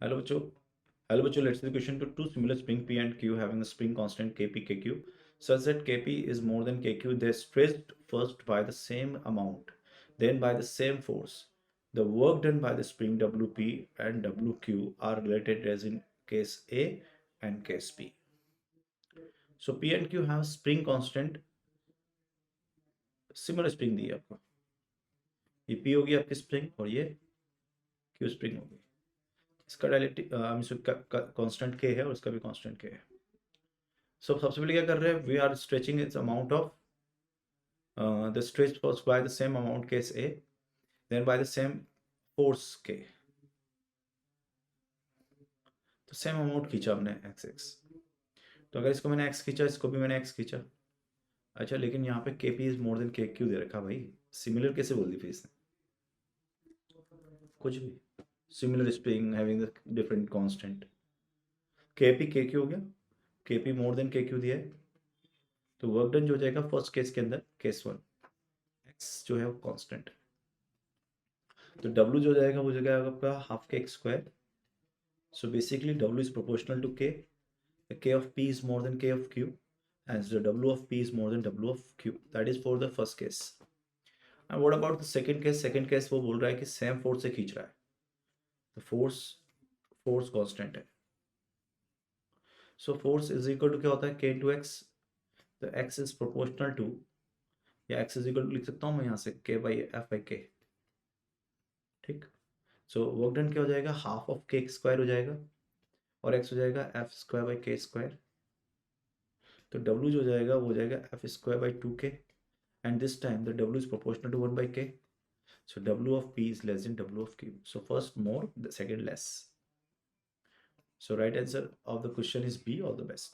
Hello बच्चों. Hello बच्चों. Let's see the question to two similar spring P and Q having a spring constant Kp Kq such that Kp is more than Kq. They stressed first by the same amount, then by the same force. The work done by the spring Wp and Wq are related as in case A and case B. So P and Q have spring constant. Similar spring दी है आपको. ये P होगी आपकी spring और ये Q spring होगी. इसका direct constant K है और इसका भी कांस्टेंट K है. सो सबसे पहले क्या कर रहे हैं, we are stretching its amount of the stretch first by the same amount case A, then by the same force K. तो सेम अमाउंट खींचा हमने एक्स एक्स. तो अगर इसको मैंने एक्स खींचा, इसको भी मैंने एक्स खींचा. अच्छा, लेकिन यहाँ पे के पी इज मोर देन के क्यू दे रखा भाई. सिमिलर कैसे बोल दी फिर इसने? कुछ भी. Similar spring having the different constant. के पी के क्यू हो गया. के पी मोर देन के क्यू दिया है, तो वर्क डन जो हो जाएगा फर्स्ट केस के अंदर केस वन. एक्स जो है वो कांस्टेंट. तो डब्ल्यू जो हो जाएगा वो हो जाएगा आपका हाफ के x square. So basically W is proportional to K. The K of P is more than K of Q, and the W of P is more than W of Q. That is for the first case. And what about the second case? Second case वो बोल रहा है कि same force से खींच रहा है. The force constant है. So force is equal to क्या होता है? K into X. The X is proportional to, या X is equal to लिख सकता हूँ मैं यहाँ से K by F by K. ठीक. So वर्क डन क्या हो जाएगा? हाफ ऑफ K स्क्वायर हो जाएगा और X हो जाएगा F square by K square. तो W जो हो जाएगा वो हो जाएगा F square by 2K. And this time the W is proportional to 1 by K. So W of P is less than W of Q. So first more, the second less. So right answer of the question is B. All the best.